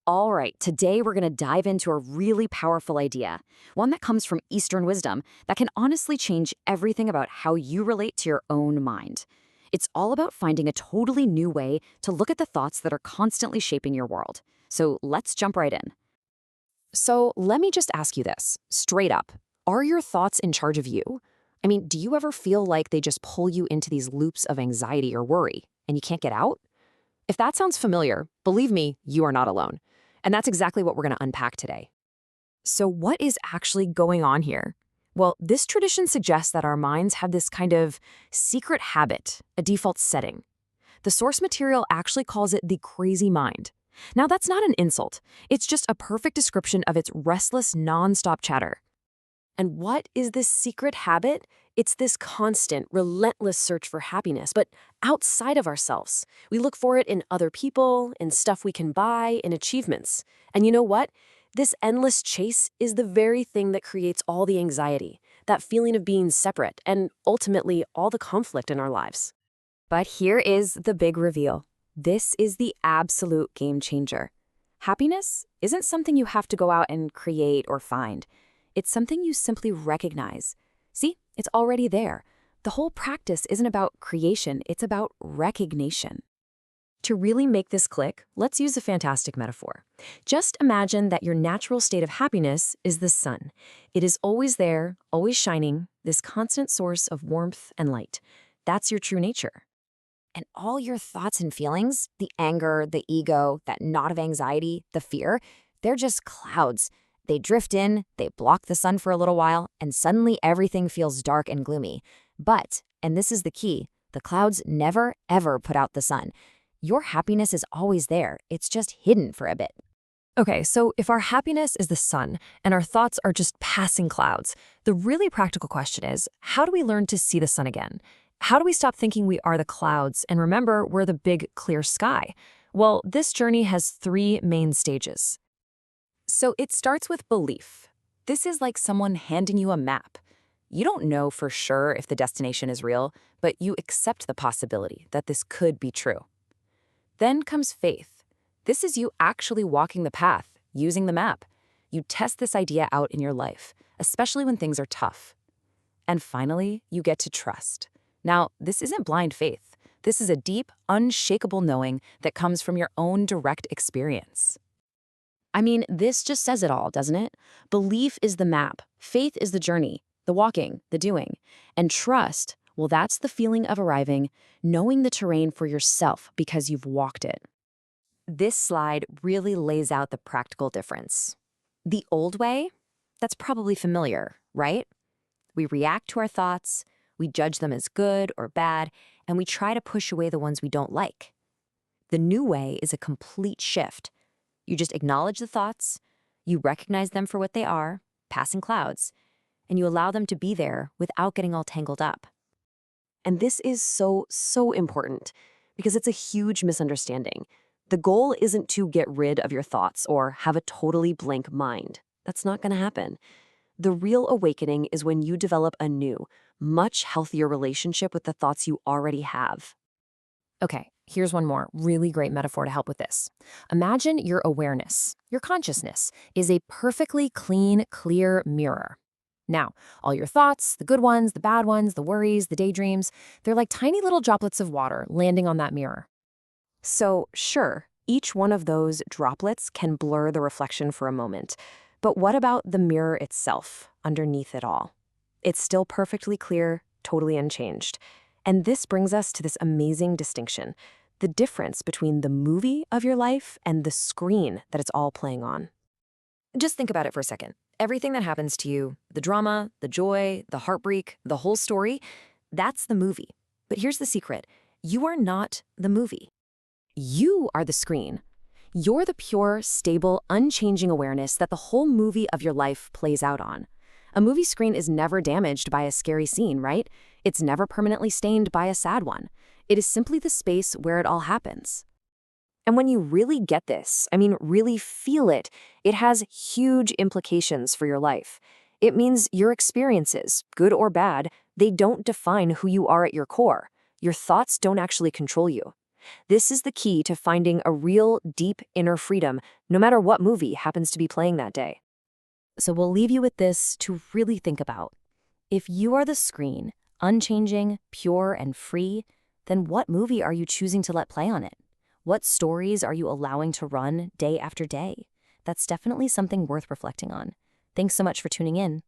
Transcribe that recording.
All right, today we're going to dive into a really powerful idea, one that comes from Eastern wisdom that can honestly change everything about how you relate to your own mind. It's all about finding a totally new way to look at the thoughts that are constantly shaping your world. So let's jump right in. So let me just ask you this, straight up. Are your thoughts in charge of you? I mean, do you ever feel like they just pull you into these loops of anxiety or worry, and you can't get out? If that sounds familiar, believe me, you are not alone. And that's exactly what we're going to unpack today. So, what is actually going on here? Well, this tradition suggests that our minds have this kind of secret habit, a default setting. The source material actually calls it the crazy mind. Now, that's not an insult. It's just a perfect description of its restless, nonstop chatter. And what is this secret habit? It's this constant, relentless search for happiness, but outside of ourselves. We look for it in other people, in stuff we can buy, in achievements. And you know what? This endless chase is the very thing that creates all the anxiety, that feeling of being separate, and ultimately all the conflict in our lives. But here is the big reveal. This is the absolute game changer. Happiness isn't something you have to go out and create or find. It's something you simply recognize. See, it's already there. The whole practice isn't about creation, it's about recognition. To really make this click, let's use a fantastic metaphor. Just imagine that your natural state of happiness is the sun. It is always there, always shining, this constant source of warmth and light. That's your true nature. And all your thoughts and feelings, the anger, the ego, that knot of anxiety, the fear, they're just clouds. They drift in, they block the sun for a little while, and suddenly everything feels dark and gloomy. But, and this is the key, the clouds never, ever put out the sun. Your happiness is always there, it's just hidden for a bit. Okay, so if our happiness is the sun and our thoughts are just passing clouds, the really practical question is, how do we learn to see the sun again? How do we stop thinking we are the clouds and remember we're the big, clear sky? Well, this journey has three main stages. So it starts with belief. This is like someone handing you a map. You don't know for sure if the destination is real, but you accept the possibility that this could be true. Then comes faith. This is you actually walking the path, using the map. You test this idea out in your life, especially when things are tough. And finally, you get to trust. Now, this isn't blind faith. This is a deep, unshakable knowing that comes from your own direct experience. I mean, this just says it all, doesn't it? Belief is the map, faith is the journey, the walking, the doing. And trust, well, that's the feeling of arriving, knowing the terrain for yourself because you've walked it. This slide really lays out the practical difference. The old way, that's probably familiar, right? We react to our thoughts, we judge them as good or bad, and we try to push away the ones we don't like. The new way is a complete shift. You just acknowledge the thoughts, you recognize them for what they are, passing clouds, and you allow them to be there without getting all tangled up. And this is so important because it's a huge misunderstanding. The goal isn't to get rid of your thoughts or have a totally blank mind. That's not going to happen. The real awakening is when you develop a new, much healthier relationship with the thoughts you already have. Okay, here's one more really great metaphor to help with this. Imagine your awareness, your consciousness, is a perfectly clean, clear mirror. Now, all your thoughts, the good ones, the bad ones, the worries, the daydreams, they're like tiny little droplets of water landing on that mirror. So, sure, each one of those droplets can blur the reflection for a moment. But what about the mirror itself, underneath it all? It's still perfectly clear, totally unchanged. And this brings us to this amazing distinction, the difference between the movie of your life and the screen that it's all playing on. Just think about it for a second. Everything that happens to you, the drama, the joy, the heartbreak, the whole story, that's the movie. But here's the secret. You are not the movie. You are the screen. You're the pure, stable, unchanging awareness that the whole movie of your life plays out on. A movie screen is never damaged by a scary scene, right? It's never permanently stained by a sad one. It is simply the space where it all happens. And when you really get this, I mean, really feel it, it has huge implications for your life. It means your experiences, good or bad, they don't define who you are at your core. Your thoughts don't actually control you. This is the key to finding a real, deep inner freedom, no matter what movie happens to be playing that day. So we'll leave you with this to really think about. If you are the screen, unchanging, pure, and free, then what movie are you choosing to let play on it? What stories are you allowing to run day after day? That's definitely something worth reflecting on. Thanks so much for tuning in.